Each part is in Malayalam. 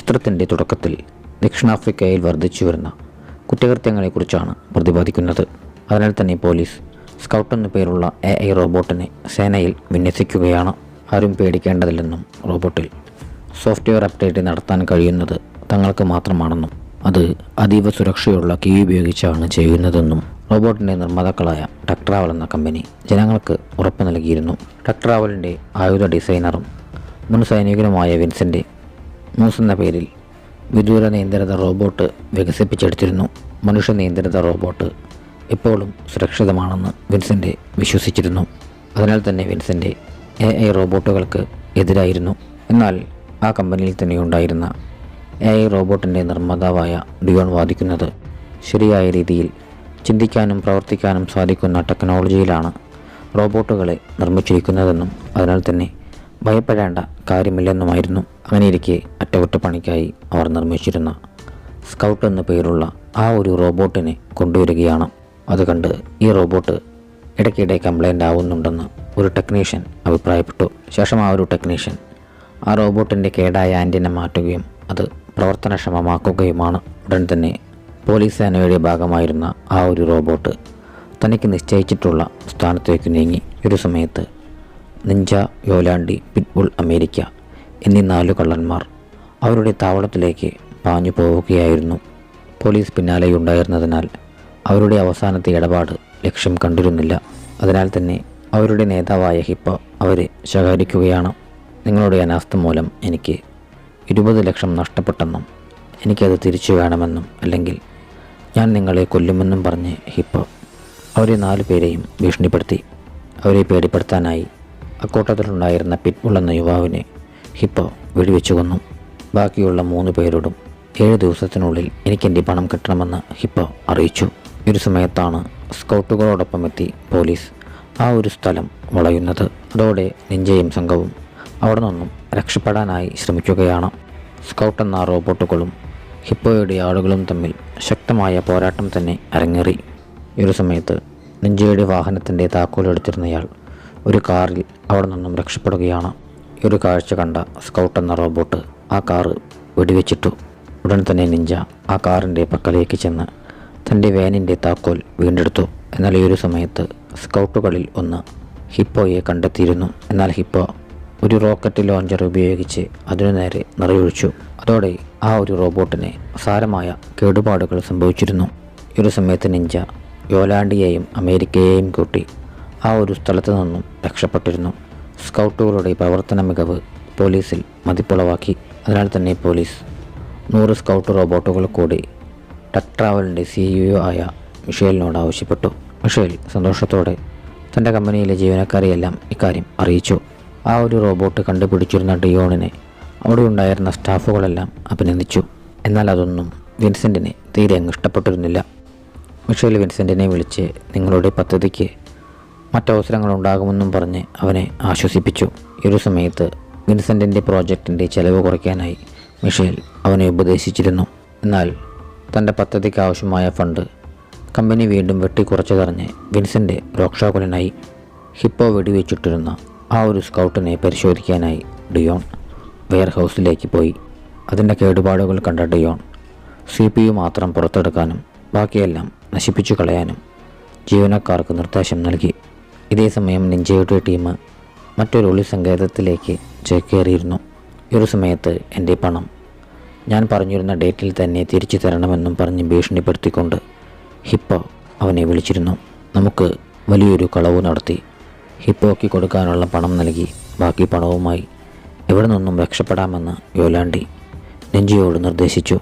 ചിത്രത്തിൻ്റെ തുടക്കത്തിൽ ദക്ഷിണാഫ്രിക്കയിൽ വർദ്ധിച്ചുവരുന്ന കുറ്റകൃത്യങ്ങളെക്കുറിച്ചാണ് പ്രതിപാദിക്കുന്നത്. അതിനാൽ തന്നെ പോലീസ് സ്കൗട്ട് എന്നു പേരുള്ള AI റോബോട്ടിനെ സേനയിൽ വിന്യസിക്കുകയാണ്. ആരും പേടിക്കേണ്ടതില്ലെന്നും റോബോട്ടിൽ സോഫ്റ്റ്വെയർ അപ്ഡേറ്റ് നടത്താൻ കഴിയുന്നത് തങ്ങൾക്ക് മാത്രമാണെന്നും അത് അതീവ സുരക്ഷയുള്ള കീ ഉപയോഗിച്ചാണ് ചെയ്യുന്നതെന്നും റോബോട്ടിൻ്റെ നിർമ്മാതാക്കളായ ടെക്ട്രാവൽ എന്ന കമ്പനി ജനങ്ങൾക്ക് ഉറപ്പ് നൽകിയിരുന്നു. ടെക്ട്രാവലിൻ്റെ ആയുധ ഡിസൈനറും മുൻ സൈനികനുമായ വിൻസെൻ്റ് മൂസ് എന്ന പേരിൽ വിദൂര നിയന്ത്രിത റോബോട്ട് വികസിപ്പിച്ചെടുത്തിരുന്നു. മനുഷ്യ നിയന്ത്രിത റോബോട്ട് എപ്പോഴും സുരക്ഷിതമാണെന്ന് വിൻസെൻ്റ് വിശ്വസിച്ചിരുന്നു. അതിനാൽ തന്നെ വിൻസെൻ്റ് AI റോബോട്ടുകൾക്ക് എതിരായിരുന്നു. എന്നാൽ ആ കമ്പനിയിൽ തന്നെയുണ്ടായിരുന്ന AI റോബോട്ടിൻ്റെ നിർമ്മാതാവായ ഡിയോൺ വാദിക്കുന്നത് ശരിയായ രീതിയിൽ ചിന്തിക്കാനും പ്രവർത്തിക്കാനും സാധിക്കുന്ന ടെക്നോളജിയിലാണ് റോബോട്ടുകളെ നിർമ്മിച്ചിരിക്കുന്നതെന്നും അതിനാൽ തന്നെ ഭയപ്പെടേണ്ട കാര്യമില്ലെന്നുമായിരുന്നു. അങ്ങനെയിരിക്കെ അറ്റകുറ്റപ്പണിക്കായി അവർ നിർമ്മിച്ചിരുന്ന സ്കൗട്ട് എന്നു പേരുള്ള ആ ഒരു റോബോട്ടിനെ കൊണ്ടുവരികയാണ്. അത് കണ്ട് ഈ റോബോട്ട് ഇടയ്ക്കിടെ കംപ്ലൈൻ്റ് ആവുന്നുണ്ടെന്ന് ഒരു ടെക്നീഷ്യൻ അഭിപ്രായപ്പെട്ടു. ശേഷം ആ ഒരു ടെക്നീഷ്യൻ ആ റോബോട്ടിൻ്റെ കേടായ ആൻറ്റിന മാറ്റുകയും അത് പ്രവർത്തനക്ഷമമാക്കുകയുമാണ്. ഉടൻ തന്നെ പോലീസ് സേനയുടെ ഭാഗമായിരുന്ന ആ ഒരു റോബോട്ട് തനിക്ക് നിശ്ചയിച്ചിട്ടുള്ള സ്ഥാനത്തേക്ക് നീങ്ങി. ഒരു സമയത്ത് നിഞ്ച, യോലാണ്ടി, പിറ്റ്ബുൾ, അമേരിക്ക എന്നീ 4 കള്ളന്മാർ അവരുടെ താവളത്തിലേക്ക് പാഞ്ഞു പോവുകയായിരുന്നു. പോലീസ് പിന്നാലെയുണ്ടായിരുന്നതിനാൽ അവരുടെ അവസാനത്തെ ഇടപാട് ലക്ഷ്യം കണ്ടിരുന്നില്ല. അതിനാൽ തന്നെ അവരുടെ നേതാവായ ഹിപ്പോ അവരെ ശകാരിക്കുകയാണ്. നിങ്ങളുടെ അനാസ്ഥ മൂലം എനിക്ക് 20 ലക്ഷം നഷ്ടപ്പെട്ടെന്നും എനിക്കത് തിരിച്ചു വേണമെന്നും അല്ലെങ്കിൽ ഞാൻ നിങ്ങളെ കൊല്ലുമെന്നും പറഞ്ഞ് ഹിപ്പോ അവരെ 4 പേരെയും ഭീഷണിപ്പെടുത്തി. അവരെ പേടിപ്പെടുത്താനായി അക്കൂട്ടത്തിലുണ്ടായിരുന്ന പിറ്റ്ബുൾ എന്ന യുവാവിനെ ഹിപ്പോ വെടിവെച്ചു കൊന്നു. ബാക്കിയുള്ള 3 പേരോടും 7 ദിവസത്തിനുള്ളിൽ എനിക്കെൻ്റെ പണം കിട്ടണമെന്ന് ഹിപ്പോ അറിയിച്ചു. ഈ ഒരു സമയത്താണ് സ്കൗട്ടുകളോടൊപ്പം എത്തി പോലീസ് ആ ഒരു സ്ഥലം വളയുന്നത്. അതോടെ നിഞ്ചയും സംഘവും അവിടെ നിന്നും രക്ഷപ്പെടാനായി ശ്രമിക്കുകയാണ്. സ്കൗട്ട് എന്ന റോബോട്ടുകളും ഹിപ്പോയുടെ ആളുകളും തമ്മിൽ ശക്തമായ പോരാട്ടം തന്നെ അരങ്ങേറി. ഈ ഒരു സമയത്ത് നിഞ്ചയുടെ വാഹനത്തിൻ്റെ താക്കോലെടുത്തിരുന്നയാൾ ഒരു കാറിൽ അവിടെ നിന്നും രക്ഷപ്പെടുകയാണ്. ഈ ഒരു കാഴ്ച കണ്ട സ്കൗട്ട് എന്ന റോബോട്ട് ആ കാറ് വെടിവെച്ചിട്ടു. ഉടൻ തന്നെ നിഞ്ച ആ കാറിൻ്റെ പക്കലേക്ക് ചെന്ന് തൻ്റെ വാനിൻ്റെ താക്കോൽ വീണ്ടെടുത്തു. എന്നാൽ ഈ ഒരു സമയത്ത് സ്കൗട്ടുകളിൽ ഒന്ന് ഹിപ്പോയെ കണ്ടെത്തിയിരുന്നു. എന്നാൽ ഹിപ്പോ ഒരു റോക്കറ്റ് ലോഞ്ചർ ഉപയോഗിച്ച് അതിനു നേരെ നിറയൊഴിച്ചു. അതോടെ ആ ഒരു റോബോട്ടിന് സാരമായ കേടുപാടുകൾ സംഭവിച്ചിരുന്നു. ഈ ഒരു സമയത്ത് നിഞ്ച യോലാണ്ടിയെയും അമേരിക്കയെയും കൂട്ടി ആ ഒരു സ്ഥലത്ത് നിന്നും രക്ഷപ്പെട്ടിരുന്നു. സ്കൗട്ടുകളുടെ പ്രവർത്തന മികവ് പോലീസിൽ മതിപ്പുളവാക്കി. അതിനാൽ തന്നെ പോലീസ് 100 സ്കൗട്ട് റോബോട്ടുകൾ കൂടി ടെക്ട്രാവലിൻ്റെ CEO ആയ മിഷേലിനോട് ആവശ്യപ്പെട്ടു. മിഷേൽ സന്തോഷത്തോടെ തൻ്റെ കമ്പനിയിലെ ജീവനക്കാരെയെല്ലാം ഇക്കാര്യം അറിയിച്ചു. ആ ഒരു റോബോട്ട് കണ്ടുപിടിച്ചിരുന്ന ഡിയോണിനെ അവിടെ ഉണ്ടായിരുന്ന സ്റ്റാഫുകളെല്ലാം അഭിനന്ദിച്ചു. എന്നാൽ അതൊന്നും വിൻസെൻറ്റിന് തീരെ അങ്ങ് ഇഷ്ടപ്പെട്ടിരുന്നില്ല. മിഷേൽ വിൻസെൻറ്റിനെ വിളിച്ച് നിങ്ങളുടെ പദ്ധതിക്ക് മറ്റവസരങ്ങളുണ്ടാകുമെന്നും പറഞ്ഞ് അവനെ ആശ്വസിപ്പിച്ചു. ഈ ഒരു സമയത്ത് വിൻസെൻറ്റിൻ്റെ പ്രോജക്റ്റിൻ്റെ ചെലവ് കുറയ്ക്കാനായി മിഷേൽ അവനെ ഉപദേശിച്ചിരുന്നു. എന്നാൽ തൻ്റെ പദ്ധതിക്ക് ആവശ്യമായ ഫണ്ട് കമ്പനി വീണ്ടും വെട്ടിക്കുറച്ചതറിഞ്ഞ് വിൻസെൻ്റ് രോക്ഷാകുലനായി. ഹിപ്പോ വെടിവെച്ചിട്ടിരുന്ന ആ ഒരു സ്കൗട്ടിനെ പരിശോധിക്കാനായി ഡിയോൺ വെയർഹൗസിലേക്ക് പോയി. അതിൻ്റെ കേടുപാടുകൾ കണ്ട ഡിയോൺ CPU മാത്രം പുറത്തെടുക്കാനും ബാക്കിയെല്ലാം നശിപ്പിച്ചു കളയാനും ജീവനക്കാർക്ക് നിർദ്ദേശം നൽകി. ഇതേ സമയം നിഞ്ചയുടെ ടീം മറ്റൊരു ഒളി സങ്കേതത്തിലേക്ക് ചേക്കേറിയിരുന്നു. ഈ ഒരു സമയത്ത് എൻ്റെ പണം ഞാൻ പറഞ്ഞിരുന്ന ഡേറ്റിൽ തന്നെ തിരിച്ചു തരണമെന്നും പറഞ്ഞ് ഭീഷണിപ്പെടുത്തിക്കൊണ്ട് ഹിപ്പോ അവനെ വിളിച്ചിരുന്നു. നമുക്ക് വലിയൊരു കളവ് നടത്തി ഹിപ്പോയ്ക്ക് കൊടുക്കാനുള്ള പണം നൽകി ബാക്കി പണവുമായി എവിടെ നിന്നും രക്ഷപ്പെടാമെന്ന് യോലാണ്ടി നിഞ്ചയോട് നിർദ്ദേശിച്ചു.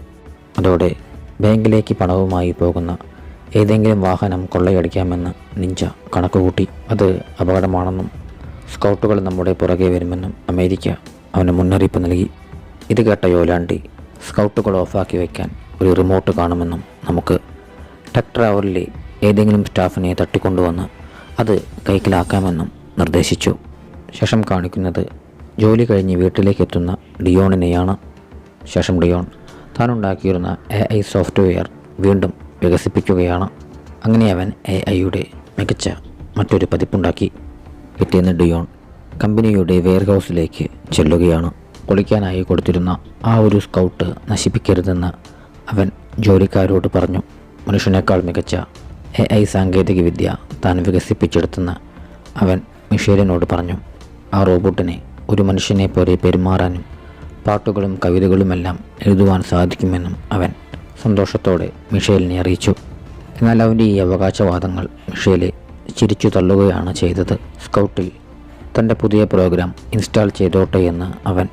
അതോടെ ബാങ്കിലേക്ക് പണവുമായി പോകുന്ന ഏതെങ്കിലും വാഹനം കൊള്ളയടിക്കാമെന്ന് നിഞ്ച കണക്കുകൂട്ടി. അത് അപകടമാണെന്നും സ്കൗട്ടുകൾ നമ്മുടെ പുറകെ വരുമെന്നും അമേരിക്ക അവന് മുന്നറിയിപ്പ് നൽകി. ഇത് കേട്ട യോലാണ്ടി സ്കൗട്ടുകൾ ഓഫാക്കി വയ്ക്കാൻ ഒരു റിമോട്ട് കാണുമെന്നും നമുക്ക് ടെക്ട്രാവലിലെ ഏതെങ്കിലും സ്റ്റാഫിനെ തട്ടിക്കൊണ്ടുവന്ന് അത് കൈക്കലാക്കാമെന്നും നിർദ്ദേശിച്ചു. ശേഷം കാണിക്കുന്നത് ജോലി കഴിഞ്ഞ് വീട്ടിലേക്ക് എത്തുന്ന ഡിയോണിനെയാണ്. ശേഷം ഡിയോൺ താനുണ്ടാക്കിയിരുന്ന AI സോഫ്റ്റ്വെയർ വീണ്ടും വികസിപ്പിക്കുകയാണ്. അങ്ങനെ അവൻ AIയുടെ മികച്ച മറ്റൊരു പതിപ്പുണ്ടാക്കി. പിറ്റേന്ന് ഡിയോൺ കമ്പനിയുടെ വെയർഹൗസിലേക്ക് ചെല്ലുകയാണ്. പൊളിക്കാനായി കൊടുത്തിരുന്ന ആ ഒരു സ്കൗട്ട് നശിപ്പിക്കരുതെന്ന് അവൻ ജോലിക്കാരോട് പറഞ്ഞു. മനുഷ്യനേക്കാൾ മികച്ച AI സാങ്കേതികവിദ്യ താൻ വികസിപ്പിച്ചെടുത്തെന്ന് അവൻ മിഷേലിനോട് പറഞ്ഞു. ആ റോബോട്ടിനെ ഒരു മനുഷ്യനെ പോലെ പെരുമാറാനും പാട്ടുകളും കവിതകളുമെല്ലാം എഴുതുവാൻ സാധിക്കുമെന്നും അവൻ സന്തോഷത്തോടെ മിഷേലിനെ അറിയിച്ചു. എന്നാൽ അവൻ്റെ ഈ അവകാശവാദങ്ങൾ മിഷേലെ ചിരിച്ചു തള്ളുകയാണ് ചെയ്തത്. സ്കൗട്ടിൽ തൻ്റെ പുതിയ പ്രോഗ്രാം ഇൻസ്റ്റാൾ ചെയ്തോട്ടെ എന്ന് അവൻ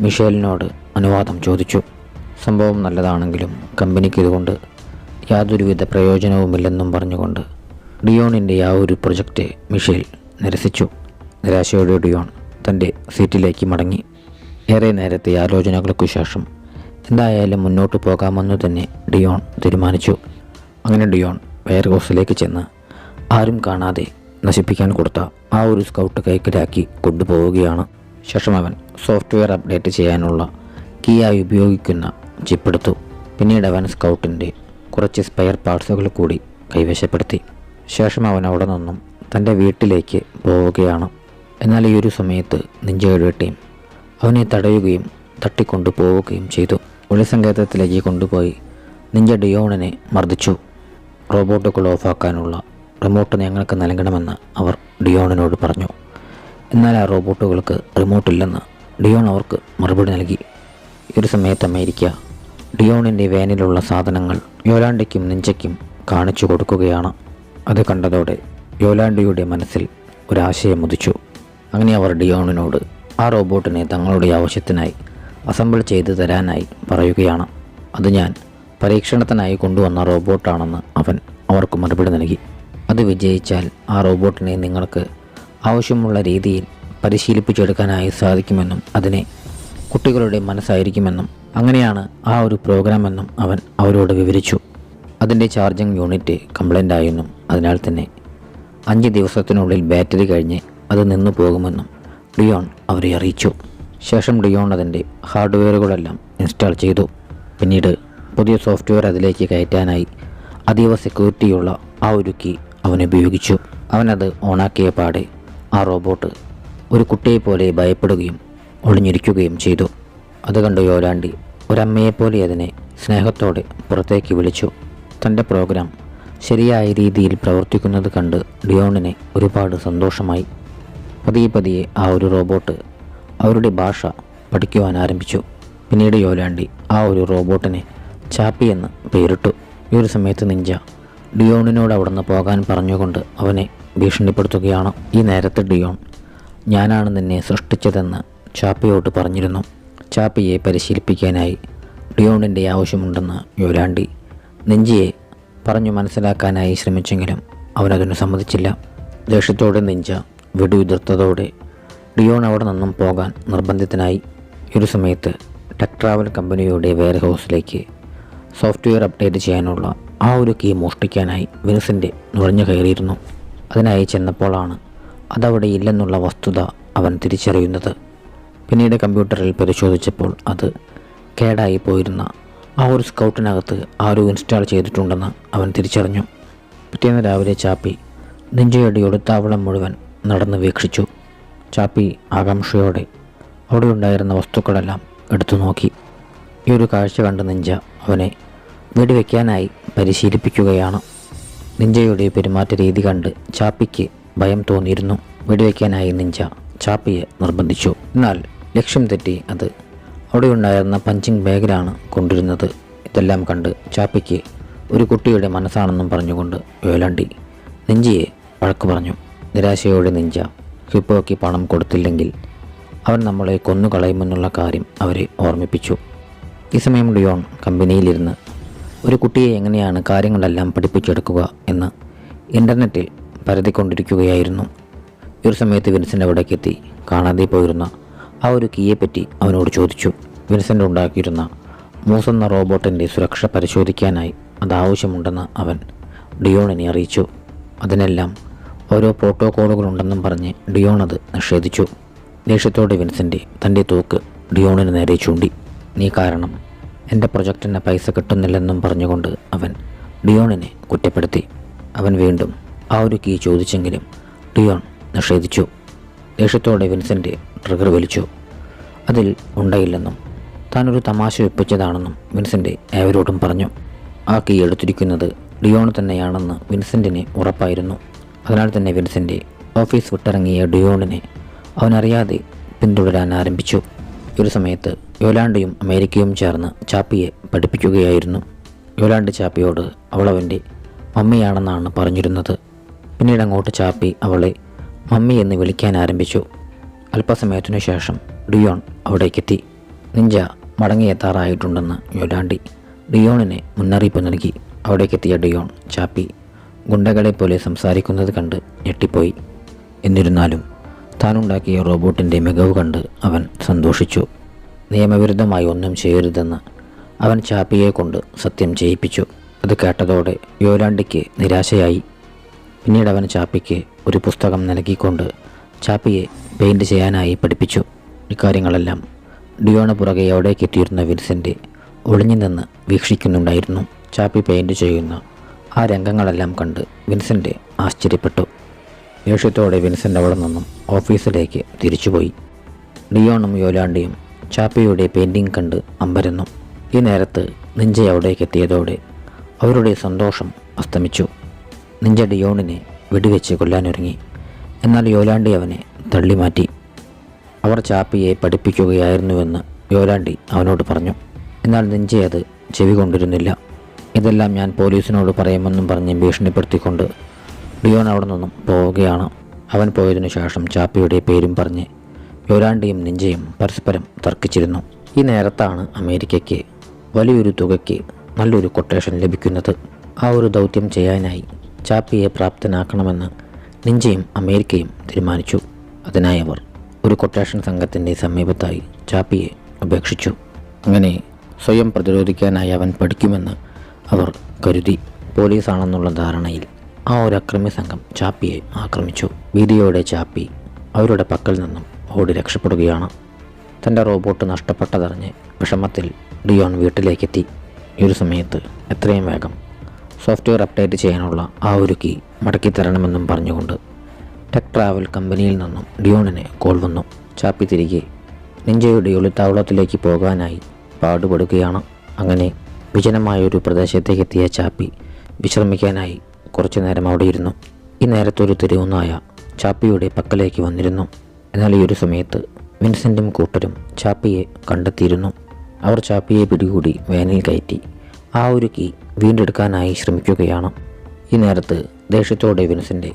മിഷേലിനോട് അനുവാദം ചോദിച്ചു. സംഭവം നല്ലതാണെങ്കിലും കമ്പനിക്ക് ഇതുകൊണ്ട് യാതൊരുവിധ പ്രയോജനവുമില്ലെന്നും പറഞ്ഞുകൊണ്ട് ഡിയോണിൻ്റെ ആ ഒരു പ്രൊജക്റ്റ് മിഷേൽ നിരസിച്ചു. നിരാശയോടെ ഡിയോൺ തൻ്റെ സീറ്റിലേക്ക് മടങ്ങി. ഏറെ നേരത്തെ ആലോചനകൾക്കു ശേഷം എന്തായാലും മുന്നോട്ട് പോകാമെന്നു തന്നെ ഡിയോൺ തീരുമാനിച്ചു. അങ്ങനെ ഡിയോൺ വെയർഹൗസിലേക്ക് ചെന്ന് ആരും കാണാതെ നശിപ്പിക്കാൻ കൊടുത്ത ആ ഒരു സ്കൗട്ട് കൈക്കലാക്കി കൊണ്ടുപോവുകയാണ്. ശേഷം അവൻ സോഫ്റ്റ്വെയർ അപ്ഡേറ്റ് ചെയ്യാനുള്ള കീയായി ഉപയോഗിക്കുന്ന ചിപ്പെടുത്തു. പിന്നീട് അവൻ സ്കൗട്ടിൻ്റെ കുറച്ച് സ്പെയർ പാർട്സുകൾ കൂടി കൈവശപ്പെടുത്തി. ശേഷം അവൻ അവിടെ നിന്നും തൻ്റെ വീട്ടിലേക്ക് പോവുകയാണ്. എന്നാൽ ഈ ഒരു സമയത്ത് നിഞ്ചയുടെ ടീം അവനെ തടയുകയും തട്ടിക്കൊണ്ടു പോവുകയും ചെയ്തു. ഒളിസങ്കേതത്തിലേക്ക് കൊണ്ടുപോയി നിഞ്ച ഡിയോണിനെ മർദ്ദിച്ചു. റോബോട്ടുകൾ ഓഫാക്കാനുള്ള റിമോട്ട് ഞങ്ങൾക്ക് നൽകണമെന്ന് അവർ ഡിയോണിനോട് പറഞ്ഞു. എന്നാൽ ആ റോബോട്ടുകൾക്ക് റിമോട്ടില്ലെന്ന് ഡിയോൺ അവർക്ക് മറുപടി നൽകി. ഈ ഒരു സമയത്ത് അമേരിക്ക ഡിയോണിൻ്റെ വാനിലുള്ള സാധനങ്ങൾ യോലാണ്ടയ്ക്കും നിഞ്ചയ്ക്കും കാണിച്ചു കൊടുക്കുകയാണ്. അത് കണ്ടതോടെ യോലാണ്ടയുടെ മനസ്സിൽ ഒരാശയം ഉദിച്ചു. അങ്ങനെ അവർ ഡിയോണിനോട് ആ റോബോട്ടിനെ തങ്ങളുടെ ആവശ്യത്തിനായി അസംബിൾ ചെയ്ത് തരാനായി പറയുകയാണ്. അത് ഞാൻ പരീക്ഷണത്തിനായി കൊണ്ടുവന്ന റോബോട്ടാണെന്ന് അവൻ അവർക്ക് മറുപടി നൽകി. അത് വിജയിച്ചാൽ ആ റോബോട്ടിനെ നിങ്ങൾക്ക് ആവശ്യമുള്ള രീതിയിൽ പരിശീലിപ്പിച്ചെടുക്കാനായി സാധിക്കുമെന്നും അതിനെ കുട്ടികളുടെ മനസ്സായിരിക്കുമെന്നും അങ്ങനെയാണ് ആ ഒരു പ്രോഗ്രാം എന്നും അവൻ അവരോട് വിവരിച്ചു. അതിൻ്റെ ചാർജിങ് യൂണിറ്റ് കംപ്ലൈൻ്റ് ആയെന്നും അതിനാൽ തന്നെ 5 ദിവസത്തിനുള്ളിൽ ബാറ്ററി കഴിഞ്ഞ് അത് നിന്നു പോകുമെന്നും ഡിയോൺ അവരെ അറിയിച്ചു. ശേഷം ഡിയോൺ അതിൻ്റെ ഹാർഡ്വെയറുകളെല്ലാം ഇൻസ്റ്റാൾ ചെയ്തു. പിന്നീട് പുതിയ സോഫ്റ്റ്വെയർ അതിലേക്ക് കയറ്റാനായി അതീവ സെക്യൂരിറ്റിയുള്ള ആ ഒരു കീ അവൻ ഉപയോഗിച്ചു. അവനത് ഓണാക്കിയ പാടെ ആ റോബോട്ട് ഒരു കുട്ടിയെപ്പോലെ ഭയപ്പെടുകയും ഒളിഞ്ഞിരിക്കുകയും ചെയ്തു. അത് കണ്ട് യോലാണ്ടി ഒരമ്മയെപ്പോലെ അതിനെ സ്നേഹത്തോടെ പുറത്തേക്ക് വിളിച്ചു. തൻ്റെ പ്രോഗ്രാം ശരിയായ രീതിയിൽ പ്രവർത്തിക്കുന്നത് കണ്ട് ഡിയോണിന് ഒരുപാട് സന്തോഷമായി. പതിയെ ആ ഒരു റോബോട്ട് അവരുടെ ഭാഷ പഠിക്കുവാൻ ആരംഭിച്ചു. പിന്നീട് യോലാണ്ടി ആ ഒരു റോബോട്ടിനെ ചാപ്പി എന്ന് പേരിട്ടു. ഈ ഒരു സമയത്ത് നിഞ്ച ഡിയോണിനോട് അവിടുന്ന് പോകാൻ പറഞ്ഞുകൊണ്ട് അവനെ ഭീഷണിപ്പെടുത്തുകയാണ്. ഈ നേരത്തെ ഡിയോൺ ഞാനാണ് നിന്നെ സൃഷ്ടിച്ചതെന്ന് ചാപ്പിയോട് പറഞ്ഞിരുന്നു. ചാപ്പിയെ പരിശീലിപ്പിക്കാനായി ഡിയോണിൻ്റെ ആവശ്യമുണ്ടെന്ന് യോലാണ്ടി നിഞ്ചയെ പറഞ്ഞു മനസ്സിലാക്കാനായി ശ്രമിച്ചെങ്കിലും അവനതിന് സമ്മതിച്ചില്ല. ദേഷ്യത്തോടെ നിഞ്ച വെടിയുതിർത്തതോടെ ഡിയോൺ അവിടെ നിന്നും പോകാൻ നിർബന്ധിതനായി. ഈ ഒരു സമയത്ത് ടെക് ട്രാവൽ കമ്പനിയുടെ വെയർഹൗസിലേക്ക് സോഫ്റ്റ്വെയർ അപ്ഡേറ്റ് ചെയ്യാനുള്ള ആ ഒരു കീ മോഷ്ടിക്കാനായി വിൻസെൻ്റ് നുഴഞ്ഞു കയറിയിരുന്നു. അതിനായി ചെന്നപ്പോഴാണ് അതവിടെ ഇല്ലെന്നുള്ള വസ്തുത അവൻ തിരിച്ചറിയുന്നത്. പിന്നീട് കമ്പ്യൂട്ടറിൽ പരിശോധിച്ചപ്പോൾ അത് കേടായി പോയിരുന്ന ആ ഒരു സ്കൗട്ടിനകത്ത് ആരോ ഇൻസ്റ്റാൾ ചെയ്തിട്ടുണ്ടെന്ന് അവൻ തിരിച്ചറിഞ്ഞു. പിറ്റേന്ന് രാവിലെ ചാപ്പി നിഞ്ചയുടെ ഒളിത്താവളം മുഴുവൻ നടന്ന് വീക്ഷിച്ചു. ചാപ്പി ആകാംക്ഷയോടെ അവിടെ ഉണ്ടായിരുന്ന വസ്തുക്കളെല്ലാം എടുത്തു നോക്കി. ഈ ഒരു കാഴ്ച കണ്ട് നിഞ്ച അവനെ വെടിവെക്കാനായി പരിശീലിപ്പിക്കുകയാണ്. നിഞ്ചയുടെ പെരുമാറ്റ രീതി കണ്ട് ചാപ്പിക്ക് ഭയം തോന്നിയിരുന്നു. വെടിവെക്കാനായി നിഞ്ച ചാപ്പിയെ നിർബന്ധിച്ചു. എന്നാൽ ലക്ഷ്യം തെറ്റി അത് അവിടെ ഉണ്ടായിരുന്ന പഞ്ചിങ് ബാഗിലാണ് കൊണ്ടിരുന്നത്. ഇതെല്ലാം കണ്ട് ചാപ്പിക്ക് ഒരു കുട്ടിയുടെ മനസ്സാണെന്നും പറഞ്ഞുകൊണ്ട് യോലാണ്ടി നിഞ്ചയെ വഴക്ക് പറഞ്ഞു. നിരാശയോടെ നിഞ്ച ഹിപ്പോയ്ക്ക് പണം കൊടുത്തില്ലെങ്കിൽ അവൻ നമ്മളെ കൊന്നുകളയുമെന്നുള്ള കാര്യം അവരെ ഓർമ്മിപ്പിച്ചു. ഈ സമയം ഡിയോൺ കമ്പനിയിലിരുന്ന് ഒരു കുട്ടിയെ എങ്ങനെയാണ് കാര്യങ്ങളെല്ലാം പഠിപ്പിച്ചെടുക്കുക എന്ന് ഇൻ്റർനെറ്റിൽ പരതിക്കൊണ്ടിരിക്കുകയായിരുന്നു. ഈ ഒരു സമയത്ത് വിൻസെൻ്റ് അവിടേക്ക് എത്തി കാണാതെ പോയിരുന്ന ആ ഒരു കീയെപ്പറ്റി അവനോട് ചോദിച്ചു. വിൻസെൻ്റ് ഉണ്ടാക്കിയിരുന്ന മൂസ് എന്ന റോബോട്ടിൻ്റെ സുരക്ഷ പരിശോധിക്കാനായി അത് ആവശ്യമുണ്ടെന്ന് അവൻ ഡിയോണിനെ അറിയിച്ചു. അതിനെല്ലാം ഓരോ പ്രോട്ടോക്കോളുകളുണ്ടെന്നും പറഞ്ഞ് ഡിയോൺ അത് നിഷേധിച്ചു. ദേഷ്യത്തോടെ വിൻസെൻ്റ് തൻ്റെ തോക്ക് ഡിയോണിന് നേരെ ചൂണ്ടി. നീ കാരണം എൻ്റെ പ്രൊജക്റ്റിന് പൈസ കിട്ടുന്നില്ലെന്നും പറഞ്ഞുകൊണ്ട് അവൻ ഡിയോണിനെ കുറ്റപ്പെടുത്തി. അവൻ വീണ്ടും ആ ഒരു കീ ചോദിച്ചെങ്കിലും ഡിയോൺ നിഷേധിച്ചു. ദേഷ്യത്തോടെ വിൻസെൻ്റ് ട്രിഗർ വലിച്ചു. അതിൽ ഉണ്ടയില്ലെന്നും താനൊരു തമാശ വെപ്പിച്ചതാണെന്നും വിൻസെൻ്റ് ഏവരോടും പറഞ്ഞു. ആ കീ എടുത്തിരിക്കുന്നത് ഡിയോൺ തന്നെയാണെന്ന് വിൻസെൻറ്റിന് ഉറപ്പായിരുന്നു. അതിനാൽ തന്നെ വിൻസെൻ്റ് ഓഫീസ് വിട്ടിറങ്ങിയ ഡിയോണിനെ അവനറിയാതെ പിന്തുടരാൻ ആരംഭിച്ചു. ഒരു സമയത്ത് യോലാണ്ടയും അമേരിക്കയും ചേർന്ന് ചാപ്പിയെ പഠിപ്പിക്കുകയായിരുന്നു. യോലാണ്ട് ചാപ്പിയോട് അവളവൻ്റെ മമ്മിയാണെന്നാണ് പറഞ്ഞിരുന്നത്. പിന്നീട് അങ്ങോട്ട് ചാപ്പി അവളെ മമ്മി എന്ന് വിളിക്കാൻ ആരംഭിച്ചു. അല്പസമയത്തിനു ശേഷം ഡിയോൺ അവിടേക്കെത്തി. നിഞ്ച മടങ്ങിയെത്താറായിട്ടുണ്ടെന്ന് യോലാണ്ടി ഡിയോണിനെ മുന്നറിയിപ്പ് നൽകി. അവിടേക്കെത്തിയ ഡിയോൺ ചാപ്പി ഗുണ്ടകളെ പോലെ സംസാരിക്കുന്നത് കണ്ട് ഞെട്ടിപ്പോയി. എന്നിരുന്നാലും താനുണ്ടാക്കിയ റോബോട്ടിൻ്റെ മികവ് കണ്ട് അവൻ സന്തോഷിച്ചു. നിയമവിരുദ്ധമായി ഒന്നും ചെയ്യരുതെന്ന് അവൻ ചാപ്പിയെ കൊണ്ട് സത്യം ചെയ്യിപ്പിച്ചു. അത് കേട്ടതോടെ യോലാണ്ടിക്ക് നിരാശയായി. പിന്നീട് അവൻ ചാപ്പിക്ക് ഒരു പുസ്തകം നൽകിക്കൊണ്ട് ചാപ്പിയെ പെയിൻറ് ചെയ്യാനായി പഠിപ്പിച്ചു. ഇക്കാര്യങ്ങളെല്ലാം ഡിയോണ് പുറകെ അവിടേക്ക് എത്തിയിരുന്ന വിൻസെൻ്റ് ഒളിഞ്ഞു നിന്ന് വീക്ഷിക്കുന്നുണ്ടായിരുന്നു. ചാപ്പി പെയിൻറ് ചെയ്യുന്ന ആ രംഗങ്ങളെല്ലാം കണ്ട് വിൻസെൻ്റ് ആശ്ചര്യപ്പെട്ടു. ദേഷ്യത്തോടെ വിൻസെൻ്റ് അവിടെ നിന്നും ഓഫീസിലേക്ക് തിരിച്ചുപോയി. ഡിയോണും യോലാണ്ടിയും ചാപ്പിയുടെ പെയിൻറ്റിങ് കണ്ട് അമ്പരന്നു. ഈ നേരത്ത് നിഞ്ച അവിടേക്ക് എത്തിയതോടെ അവരുടെ സന്തോഷം അസ്തമിച്ചു. നിഞ്ച ഡിയോണിനെ വെടിവെച്ച് കൊല്ലാനൊരുങ്ങി. എന്നാൽ യോലാണ്ടി അവനെ തള്ളിമാറ്റി. അവർ ചാപ്പിയെ പഠിപ്പിക്കുകയായിരുന്നുവെന്ന് യോലാണ്ടി അവനോട് പറഞ്ഞു. എന്നാൽ നിഞ്ച അത് ചെവി കൊണ്ടിരുന്നില്ല. ഇതെല്ലാം ഞാൻ പോലീസിനോട് പറയുമെന്നും പറഞ്ഞ് ഭീഷണിപ്പെടുത്തിക്കൊണ്ട് ഡിയോൺ അവിടെ നിന്നും പോവുകയാണ്. അവൻ പോയതിനു ശേഷം ചാപ്പിയുടെ പേരും പറഞ്ഞ് യോലാണ്ടിയും നിഞ്ചയും പരസ്പരം തർക്കിച്ചിരുന്നു. ഈ നേരത്താണ് അമേരിക്കയ്ക്ക് വലിയൊരു തുകയ്ക്ക് നല്ലൊരു കൊട്ടേഷൻ ലഭിക്കുന്നത്. ആ ഒരു ദൗത്യം ചെയ്യാനായി ചാപ്പിയെ പ്രാപ്തനാക്കണമെന്ന് നിഞ്ചയും അമേരിക്കയും തീരുമാനിച്ചു. അതിനായി അവർ ഒരു കൊട്ടേഷൻ സംഘത്തിൻ്റെ സമീപത്തായി ചാപ്പിയെ ഉപേക്ഷിച്ചു. അങ്ങനെ സ്വയം പ്രതിരോധിക്കാനായി അവൻ പഠിക്കുമെന്ന് അവർ കരുതി. പോലീസാണെന്നുള്ള ധാരണയിൽ ആ ഒരു അക്രമി സംഘം ചാപ്പിയെ ആക്രമിച്ചു. ഭീതിയോടെ ചാപ്പി അവരുടെ പക്കൽ നിന്നും ഓടി രക്ഷപ്പെടുകയാണ്. തൻ്റെ റോബോട്ട് നഷ്ടപ്പെട്ടതറിഞ്ഞ് വിഷമത്തിൽ ഡിയോൺ വീട്ടിലേക്കെത്തി. ഈ ഒരു സമയത്ത് എത്രയും വേഗം സോഫ്റ്റ്വെയർ അപ്ഡേറ്റ് ചെയ്യാനുള്ള ആ ഒരു കീ മടക്കി തരണമെന്നും പറഞ്ഞുകൊണ്ട് ടെക് ട്രാവൽ കമ്പനിയിൽ നിന്നും ഡിയോണിന് കോൾ വന്നു. ചാപ്പി തിരികെ നിഞ്ചയുടെ ഒളിത്താവളത്തിലേക്ക് പോകാനായി പാടുപെടുകയാണ്. അങ്ങനെ വിജനമായൊരു പ്രദേശത്തേക്ക് എത്തിയ ചാപ്പി വിശ്രമിക്കാനായി കുറച്ചു നേരം അവിടെ ഇരുന്നു. ഈ നേരത്തൊരു തെരുവുനായ ചാപ്പിയുടെ പക്കലേക്ക് വന്നിരുന്നു. എന്നാൽ ഈ ഒരു സമയത്ത് വിൻസെൻറ്റും കൂട്ടരും ചാപ്പിയെ കണ്ടെത്തിയിരുന്നു. അവർ ചാപ്പിയെ പിടികൂടി വാനിൽ കയറ്റി ആ ഒരു കീ വീണ്ടെടുക്കാനായി ശ്രമിക്കുകയാണ്. ഈ നേരത്ത് ദേഷ്യത്തോടെ വിൻസെൻ്റ്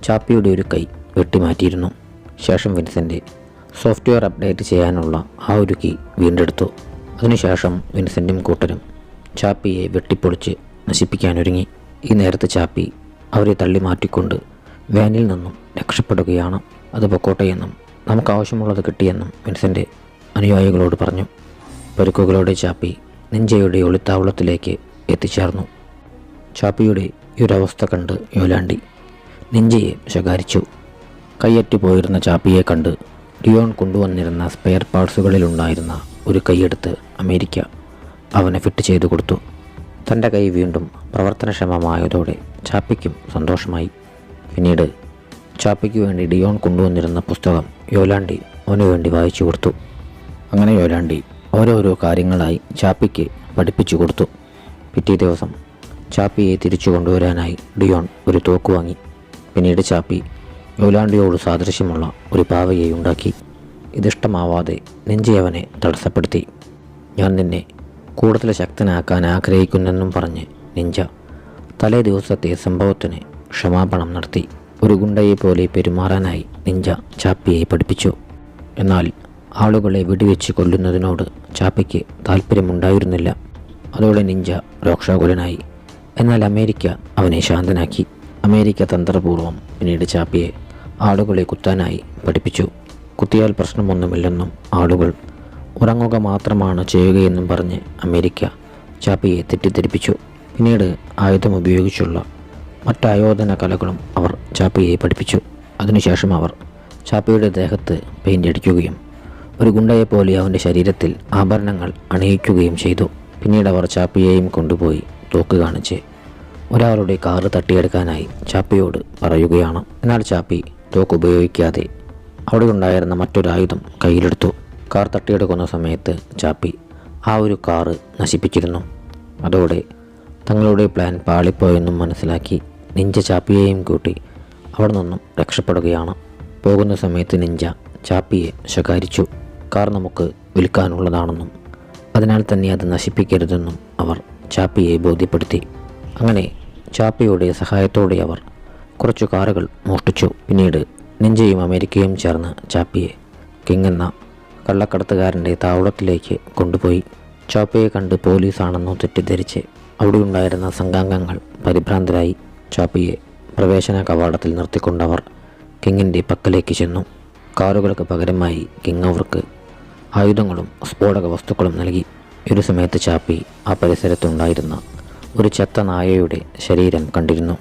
ചാപ്പിയുടെ ഒരു കൈ വെട്ടിമാറ്റിയിരുന്നു. ശേഷം വിൻസെൻ്റ് സോഫ്റ്റ്വെയർ അപ്ഡേറ്റ് ചെയ്യാനുള്ള ആ ഒരു കീ വീണ്ടെടുത്തു. അതിനുശേഷം വിൻസെൻറ്റും കൂട്ടരും ചാപ്പിയെ വെട്ടിപ്പൊളിച്ച് നശിപ്പിക്കാനൊരുങ്ങി. ഈ നേരത്ത് ചാപ്പി അവരെ തള്ളി മാറ്റിക്കൊണ്ട് വാനിൽ നിന്നും രക്ഷപ്പെടുകയാണ്. അത് പൊക്കോട്ടെയെന്നും നമുക്ക് ആവശ്യമുള്ളത് കിട്ടിയെന്നും വിൻസെൻ്റ് അനുയായികളോട് പറഞ്ഞു. പരുക്കുകളോടെ ചാപ്പി നിഞ്ചയുടെ ഒളിത്താവളത്തിലേക്ക് എത്തിച്ചേർന്നു. ചാപ്പിയുടെ ഈ ഒരവസ്ഥ കണ്ട് യോലാണ്ടി നിഞ്ചയെ ശകാരിച്ചു. കൈയറ്റു പോയിരുന്ന ചാപ്പിയെ കണ്ട് ഡിയോൺ കൊണ്ടുവന്നിരുന്ന സ്പെയർ പാർട്സുകളിലുണ്ടായിരുന്ന ഒരു കൈയെടുത്ത് അമേരിക്ക അവനെ ഫിറ്റ് ചെയ്തു കൊടുത്തു. തൻ്റെ കൈ വീണ്ടും പ്രവർത്തനക്ഷമമായതോടെ ചാപ്പിക്കും സന്തോഷമായി. പിന്നീട് ചാപ്പിക്ക് വേണ്ടി ഡിയോൺ കൊണ്ടുവന്നിരുന്ന പുസ്തകം യോലാണ്ടി അവന് വേണ്ടി വായിച്ചു കൊടുത്തു. അങ്ങനെ യോലാണ്ടി ഓരോരോ കാര്യങ്ങളായി ചാപ്പിക്ക് പഠിപ്പിച്ചു കൊടുത്തു. പിറ്റേ ദിവസം ചാപ്പിയെ തിരിച്ചു കൊണ്ടുവരാനായി ഡിയോൺ ഒരു തോക്ക് വാങ്ങി. പിന്നീട് ചാപ്പി യോലാണ്ടിയോട് സാദൃശ്യമുള്ള ഒരു പാവയെ ഉണ്ടാക്കി. ഇതിഷ്ടമാവാതെ നിഞ്ച അവനെ തടസ്സപ്പെടുത്തി. ഞാൻ നിന്നെ കൂടുതൽ ശക്തനാക്കാൻ ആഗ്രഹിക്കുന്നെന്നും പറഞ്ഞ് നിഞ്ച തലേ ദിവസത്തെ സംഭവത്തിന് ക്ഷമാപണം നടത്തി. ഒരു ഗുണ്ടയെ പോലെ പെരുമാറാനായി നിഞ്ച ചാപ്പിയെ പഠിപ്പിച്ചു. എന്നാൽ ആളുകളെ വെടിവെച്ച് കൊല്ലുന്നതിനോട് ചാപ്പിക്ക് താല്പര്യമുണ്ടായിരുന്നില്ല. അതോടെ നിഞ്ച രോക്ഷാകുലനായി. എന്നാൽ അമേരിക്ക അവനെ ശാന്തനാക്കി. അമേരിക്ക തന്ത്രപൂർവ്വം പിന്നീട് ചാപ്പിയെ ആളുകളെ കുത്താനായി പഠിപ്പിച്ചു. കുത്തിയാൽ പ്രശ്നമൊന്നുമില്ലെന്നും ആളുകൾ ഉറങ്ങുക മാത്രമാണ് ചെയ്യുകയെന്നും പറഞ്ഞ് അമേരിക്ക ചാപ്പിയെ തെറ്റിദ്ധരിപ്പിച്ചു. പിന്നീട് ആയുധം ഉപയോഗിച്ചുള്ള മറ്റായോധന കലകളും അവർ ചാപ്പിയെ പഠിപ്പിച്ചു. അതിനുശേഷം അവർ ചാപ്പിയുടെ ദേഹത്ത് പെയിൻ്റ് അടിക്കുകയും ഒരു ഗുണ്ടയെപ്പോലെ അവൻ്റെ ശരീരത്തിൽ ആഭരണങ്ങൾ അണിയിക്കുകയും ചെയ്തു. പിന്നീട് അവർ ചാപ്പിയെയും കൊണ്ടുപോയി തോക്ക് കാണിച്ച് ഒരാളുടെ കാറ് തട്ടിയെടുക്കാനായി ചാപ്പിയോട് പറയുകയാണ്. എന്നാൽ ചാപ്പി തോക്ക് ഉപയോഗിക്കാതെ അവിടെ ഉണ്ടായിരുന്ന മറ്റൊരായുധം കയ്യിലെടുത്തു. കാർ തട്ടിയെടുക്കുന്ന സമയത്ത് ചാപ്പി ആ ഒരു കാറ് നശിപ്പിച്ചിരുന്നു. അതോടെ തങ്ങളുടെ പ്ലാൻ പാളിപ്പോയെന്നും മനസ്സിലാക്കി നിഞ്ച ചാപ്പിയെയും കൂട്ടി അവിടെ നിന്നും രക്ഷപ്പെടുകയാണ്. പോകുന്ന സമയത്ത് നിഞ്ച ചാപ്പിയെ ശകാരിച്ചു. കാർ നമുക്ക് വിൽക്കാനുള്ളതാണെന്നും അതിനാൽ തന്നെ അത് നശിപ്പിക്കരുതെന്നും അവർ ചാപ്പിയെ ബോധ്യപ്പെടുത്തി. അങ്ങനെ ചാപ്പിയുടെ സഹായത്തോടെ അവർ കുറച്ചു കാറുകൾ മോഷ്ടിച്ചു. പിന്നീട് നിഞ്ചയും അമേരിക്കയും ചേർന്ന് ചാപ്പിയെ കിങ് എന്ന കള്ളക്കടത്തുകാരൻ്റെ താവളത്തിലേക്ക് കൊണ്ടുപോയി. ചാപ്പിയെ കണ്ട് പോലീസാണെന്നോ തെറ്റിദ്ധരിച്ച് അവിടെയുണ്ടായിരുന്ന സംഘാംഗങ്ങൾ പരിഭ്രാന്തരായി. ചാപ്പിയെ പ്രവേശന കവാടത്തിൽ നിർത്തിക്കൊണ്ടവർ കിങ്ങിൻ്റെ പക്കലേക്ക് ചെന്നു. കാറുകൾക്ക് പകരമായി കിങ് അവർക്ക് ആയുധങ്ങളും സ്ഫോടക വസ്തുക്കളും നൽകി. ഒരു സമയത്ത് ചാപ്പി ആ പരിസരത്തുണ്ടായിരുന്ന ഒരു ചത്ത നായയുടെ ശരീരം കണ്ടിരുന്നു.